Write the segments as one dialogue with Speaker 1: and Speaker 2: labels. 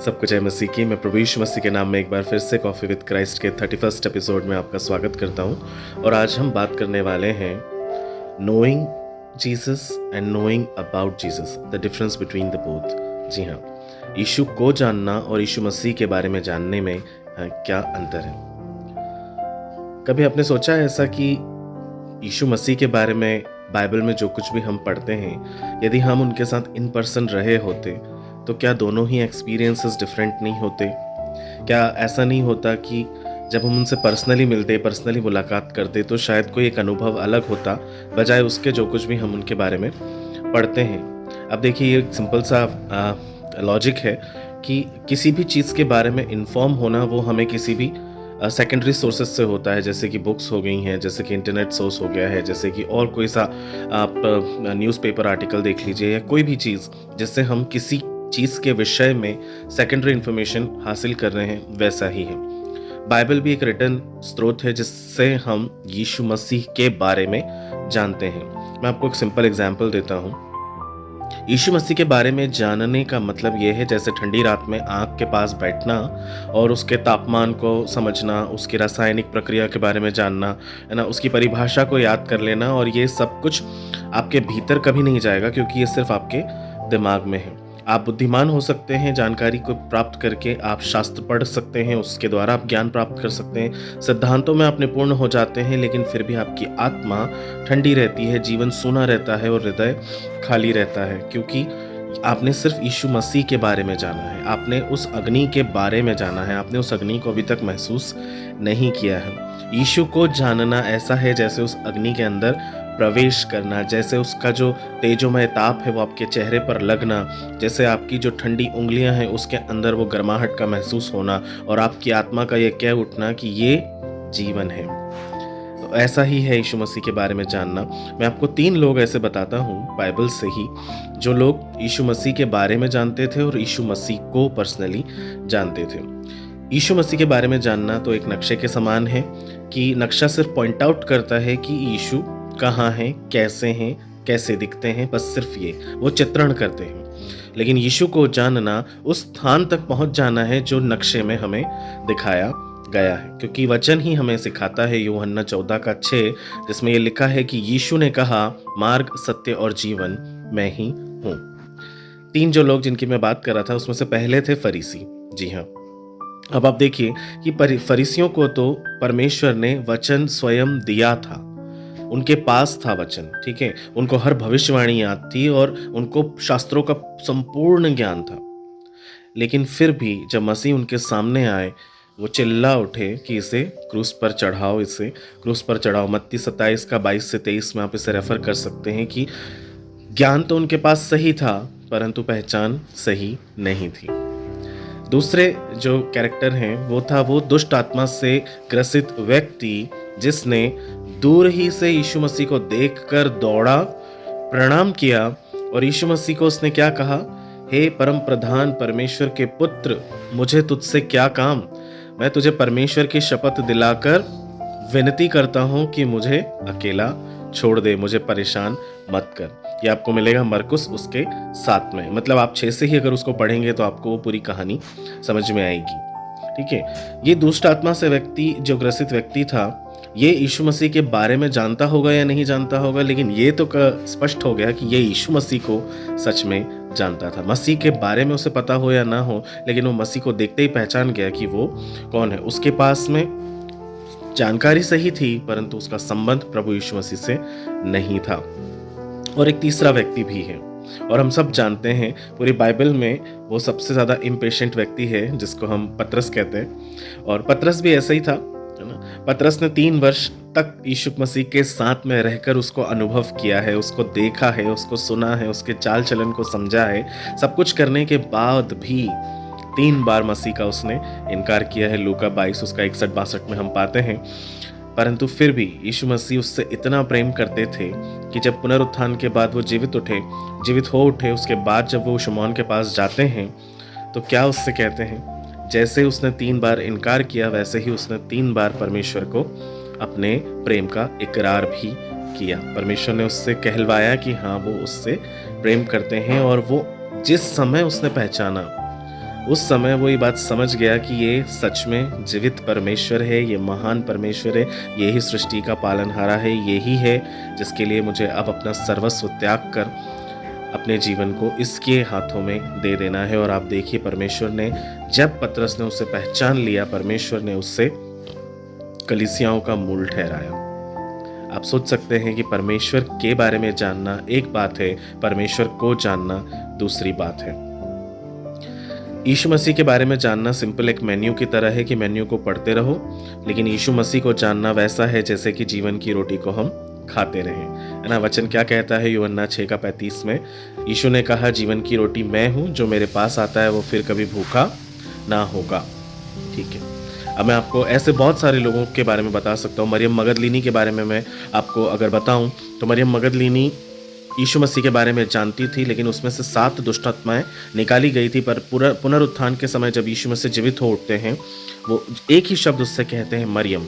Speaker 1: सबको जय मसीह की। मैं प्रभु यीशु मसीह के नाम में एक बार फिर से कॉफ़ी विद क्राइस्ट के 31st एपिसोड में आपका स्वागत करता हूं। और आज हम बात करने वाले हैं knowing Jesus and knowing about Jesus, the difference between the both. जी हाँ, यीशु को जानना और यीशु मसीह के बारे में जानने में क्या अंतर है। कभी आपने सोचा है ऐसा कि यीशु मसीह के बारे में बाइबल में जो कुछ भी हम पढ़ते हैं, यदि हम उनके साथ इन पर्सन रहे होते तो क्या दोनों ही एक्सपीरियंसेस डिफरेंट नहीं होते? क्या ऐसा नहीं होता कि जब हम उनसे पर्सनली मिलते, पर्सनली मुलाकात करते तो शायद कोई एक अनुभव अलग होता बजाय उसके जो कुछ भी हम उनके बारे में पढ़ते हैं। अब देखिए, ये एक सिंपल सा लॉजिक है कि किसी भी चीज़ के बारे में इन्फॉर्म होना वो हमें किसी भी सेकेंडरी सोर्सेज से होता है, जैसे कि बुक्स हो गई हैं, जैसे कि इंटरनेट सोर्स हो गया है, जैसे कि और कोई सा आप न्यूज़पेपर आर्टिकल देख लीजिए या कोई भी चीज़ जिससे हम किसी चीज़ के विषय में सेकेंडरी इंफॉर्मेशन हासिल कर रहे हैं, वैसा ही है बाइबल भी एक रिटन स्रोत है जिससे हम यीशु मसीह के बारे में जानते हैं। मैं आपको एक सिंपल एग्जांपल देता हूँ। यीशु मसीह के बारे में जानने का मतलब ये है जैसे ठंडी रात में आग के पास बैठना और उसके तापमान को समझना, उसकी रासायनिक प्रक्रिया के बारे में जानना, है ना, उसकी परिभाषा को याद कर लेना। और ये सब कुछ आपके भीतर कभी नहीं जाएगा क्योंकि ये सिर्फ आपके दिमाग में है। आप बुद्धिमान हो सकते हैं, जानकारी को प्राप्त करके आप शास्त्र पढ़ सकते हैं, उसके द्वारा आप ज्ञान प्राप्त कर सकते हैं, सिद्धांतों में आप निपुण हो जाते हैं, लेकिन फिर भी आपकी आत्मा ठंडी रहती है, जीवन सूना रहता है और हृदय खाली रहता है, क्योंकि आपने सिर्फ यीशु मसीह के बारे में जाना है, आपने उस अग्नि के बारे में जाना है, आपने उस अग्नि को अभी तक महसूस नहीं किया है। यीशु को जानना ऐसा है जैसे उस अग्नि के अंदर प्रवेश करना, जैसे उसका जो तेजोमय ताप है वो आपके चेहरे पर लगना, जैसे आपकी जो ठंडी उंगलियां हैं उसके अंदर वो गर्माहट का महसूस होना और आपकी आत्मा का ये कह उठना कि ये जीवन है। तो ऐसा ही है यीशु मसीह के बारे में जानना। मैं आपको 3 लोग ऐसे बताता हूँ बाइबल से ही जो लोग यीशु मसीह के बारे में जानते थे और यीशु मसीह को पर्सनली जानते थे। यीशु मसीह के बारे में जानना तो एक नक्शे के समान है कि नक्शा सिर्फ पॉइंट आउट करता है कि यीशु कहाँ हैं, कैसे दिखते हैं, बस सिर्फ ये वो चित्रण करते हैं। लेकिन यीशु को जानना उस स्थान तक पहुंच जाना है जो नक्शे में हमें दिखाया गया है, क्योंकि वचन ही हमें सिखाता है। यूहन्ना 14:6 जिसमें ये लिखा है कि यीशु ने कहा, मार्ग, सत्य और जीवन मैं ही हूँ। 3 जो लोग जिनकी मैं बात कर रहा था उसमें से पहले थे फरीसी। जी हाँ, अब आप देखिए कि फरीसियों को तो परमेश्वर ने वचन स्वयं दिया था, उनके पास था वचन, ठीक है, उनको हर भविष्यवाणी याद थी और उनको शास्त्रों का संपूर्ण ज्ञान था। लेकिन फिर भी जब मसीह उनके सामने आए वो चिल्ला उठे कि इसे क्रूस पर चढ़ाओ, इसे क्रूस पर चढ़ाओ। मत्ती 27:22-23 में आप इसे रेफर कर सकते हैं कि ज्ञान तो उनके पास सही था परंतु पहचान सही नहीं थी। दूसरे जो कैरेक्टर हैं वो दुष्ट आत्मा से ग्रसित व्यक्ति जिसने दूर ही से यीशु मसीह को देखकर दौड़ा, प्रणाम किया और यीशु मसीह को उसने क्या कहा, हे परम प्रधान परमेश्वर के पुत्र, मुझे तुझसे क्या काम, मैं तुझे परमेश्वर की शपथ दिलाकर विनती करता हूं कि मुझे अकेला छोड़ दे, मुझे परेशान मत कर। ये आपको मिलेगा मरकुस उसके 7 में। मतलब आप 6 से ही अगर उसको पढ़ेंगे तो आपको वो पूरी कहानी समझ में आएगी, ठीक है। ये दुष्ट आत्मा से व्यक्ति, जो ग्रसित व्यक्ति था, ये यीशु मसीह के बारे में जानता होगा या नहीं जानता होगा, लेकिन ये तो स्पष्ट हो गया कि ये यीशु मसीह को सच में जानता था। मसीह के बारे में उसे पता हो या ना हो, लेकिन वो मसीह को देखते ही पहचान गया कि वो कौन है। उसके पास में जानकारी सही थी परंतु उसका संबंध प्रभु यीशु मसीह से नहीं था। और एक तीसरा व्यक्ति भी है और हम सब जानते हैं पूरी बाइबल में वो सबसे ज़्यादा इम्पेशेंट व्यक्ति है जिसको हम पतरस कहते हैं। और पतरस भी ऐसा ही था, है ना। पतरस ने 3 वर्ष तक यीशु मसीह के साथ में रहकर उसको अनुभव किया है, उसको देखा है, उसको सुना है, उसके चाल चलन को समझा है। सब कुछ करने के बाद भी 3 बार मसीह का उसने इनकार किया है। लूका 22 उसका 61-62 में हम पाते हैं। परंतु फिर भी यीशु मसीह उससे इतना प्रेम करते थे कि जब पुनरुत्थान के बाद वो जीवित हो उठे, उसके बाद जब वो शमौन के पास जाते हैं तो क्या उससे कहते हैं, जैसे उसने 3 बार इनकार किया वैसे ही उसने 3 बार परमेश्वर को अपने प्रेम का इकरार भी किया। परमेश्वर ने उससे कहलवाया कि हाँ, वो उससे प्रेम करते हैं। और वो जिस समय उसने पहचाना उस समय वो ये बात समझ गया कि ये सच में जीवित परमेश्वर है, ये महान परमेश्वर है, यही सृष्टि का पालनहारा है, यही है जिसके लिए मुझे अब अपना सर्वस्व त्याग कर अपने जीवन को इसके हाथों में दे देना है। और आप देखिए, परमेश्वर ने, जब पतरस ने उसे पहचान लिया, परमेश्वर ने उससे कलीसियाओं का मूल ठहराया। आप सोच सकते हैं कि परमेश्वर के बारे में जानना एक बात है, परमेश्वर को जानना दूसरी बात है। यीशु मसीह के बारे में जानना सिंपल एक मेन्यू की तरह है कि मेन्यू को पढ़ते रहो, लेकिन यीशु मसीह को जानना वैसा है जैसे कि जीवन की रोटी को हम खाते रहें, है ना। वचन क्या कहता है यूहन्ना 6:35 में? यीशु ने कहा, जीवन की रोटी मैं हूं, जो मेरे पास आता है वो फिर कभी भूखा ना होगा। ठीक है, अब मैं आपको ऐसे बहुत सारे लोगों के बारे में बता सकता हूँ। मरियम मगदलीनी के बारे में मैं आपको अगर बताऊं तो मरियम मगदलीनी यीशु मसीह के बारे में जानती थी, लेकिन उसमें से 7 दुष्ट आत्माएं निकाली गई थी। पर पुनरुत्थान के समय जब यीशु मसीह जीवित हो उठते हैं, वो एक ही शब्द उससे कहते हैं, मरियम।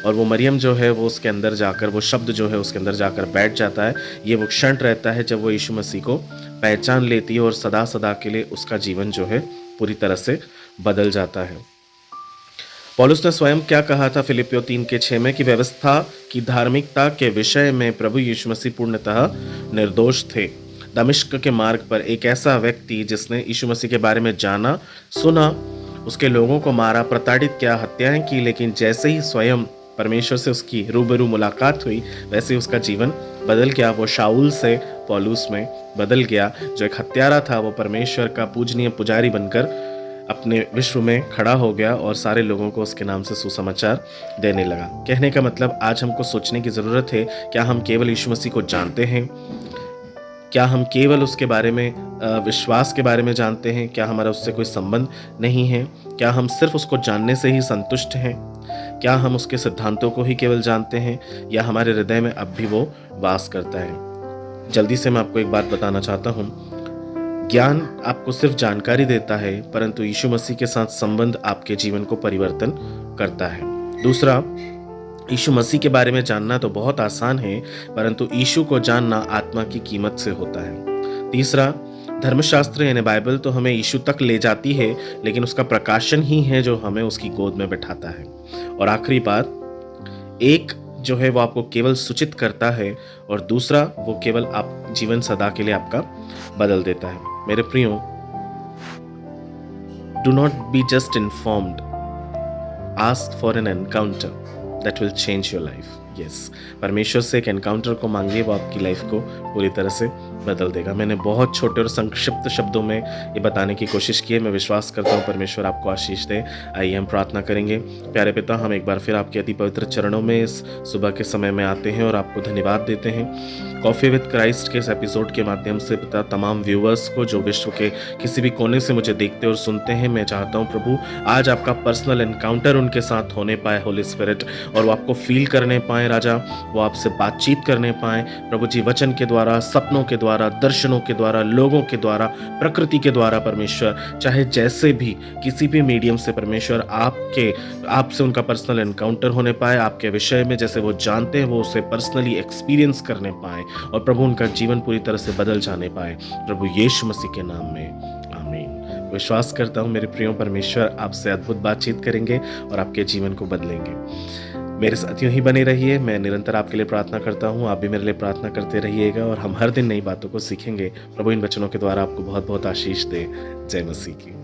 Speaker 1: और वो मरियम जो है वो उसके अंदर जाकर, वो शब्द जो है उसके अंदर जाकर बैठ जाता है। ये वो क्षण रहता है जब वो यीशु मसीह को पहचान लेती है और सदा सदा के लिए उसका जीवन जो है पूरी तरह से बदल जाता है। पौलुस ने स्वयं क्या कहा था फिलिपियों 3:6 में कि व्यवस्था की धार्मिकता के विषय में प्रभु यीशु मसीह पूर्णतः निर्दोष थे। दमिश्क के मार्ग पर एक ऐसा व्यक्ति जिसने यीशु मसीह के बारे में जाना, सुना, उसके लोगों को मारा, प्रताड़ित किया, हत्याएं की, लेकिन जैसे ही स्वयं परमेश्वर से उसकी रूबरू मुलाकात हुई, वैसे उसका जीवन बदल गया। वो शाऊल से पौलुस में बदल गया। जो एक हत्यारा था, वो परमेश्वर का पूजनीय पुजारी बनकर अपने विश्व में खड़ा हो गया और सारे लोगों को उसके नाम से सुसमाचार देने लगा। कहने का मतलब, आज हमको सोचने की ज़रूरत है, क्या हम केवल यीशु मसीह को जानते हैं? क्या हम केवल उसके बारे में विश्वास के बारे में जानते हैं? क्या हमारा उससे कोई संबंध नहीं है? क्या हम सिर्फ उसको जानने से ही संतुष्ट हैं? क्या हम उसके सिद्धांतों को ही केवल जानते हैं, या हमारे हृदय में अब भी वो वास करता है? जल्दी से मैं आपको एक बात बताना चाहता हूँ, ज्ञान आपको सिर्फ जानकारी देता है, परंतु यीशु मसीह के साथ संबंध आपके जीवन को परिवर्तन करता है। दूसरा, यीशु मसीह के बारे में जानना तो बहुत आसान है, परंतु यीशु को जानना आत्मा की कीमत से होता है। तीसरा, धर्मशास्त्र यानी बाइबल तो हमें यीशु तक ले जाती है, लेकिन उसका प्रकाशन ही है जो हमें उसकी गोद में बैठाता है। और आखिरी बात, एक जो है वो आपको केवल सूचित करता है, और दूसरा वो केवल आप जीवन सदा के लिए आपका बदल देता है। मेरे प्रियो, do not be just informed, ask for an encounter that will change your life. Yes, परमेश्वर से एक एनकाउंटर को मांगिए, वो आपकी लाइफ को पूरी तरह से बदल देगा। मैंने बहुत छोटे और संक्षिप्त शब्दों में ये बताने की कोशिश की है। मैं विश्वास करता हूँ परमेश्वर आपको आशीष दे। आइए हम प्रार्थना करेंगे। प्यारे पिता, हम एक बार फिर आपके अति पवित्र चरणों में इस सुबह के समय में आते हैं और आपको धन्यवाद देते हैं कॉफी विद क्राइस्ट के इस एपिसोड के माध्यम से। पिता, तमाम व्यूअर्स को जो विश्व के किसी भी कोने से मुझे देखते और सुनते हैं, मैं चाहता हूँ प्रभु, आज आपका पर्सनल एनकाउंटर उनके साथ होने पाए होली स्पिरिट, और वो आपको फील करने पाए राजा, वो आपसे बातचीत करने पाए प्रभु जी, वचन के द्वारा, सपनों के द्वारा, दर्शनों के द्वारा, लोगों के द्वारा, प्रकृति के द्वारा परमेश्वर, चाहे जैसे भी किसी भी मीडियम से परमेश्वर आपसे उनका पर्सनल एनकाउंटर होने पाए, आपके विषय में जैसे वो जानते हैं वो उसे पर्सनली एक्सपीरियंस करने पाए, और प्रभु उनका जीवन पूरी तरह से बदल जाने पाए प्रभु यीशु मसीह के नाम में, आमीन। विश्वास करता हूँ मेरे प्रियो, परमेश्वर आपसे अद्भुत बातचीत करेंगे और आपके जीवन को बदलेंगे। मेरे साथ यूं ही बने रहिए। मैं निरंतर आपके लिए प्रार्थना करता हूं, आप भी मेरे लिए प्रार्थना करते रहिएगा, और हम हर दिन नई बातों को सीखेंगे। प्रभु इन वचनों के द्वारा आपको बहुत बहुत आशीष दे। जय मसीह की।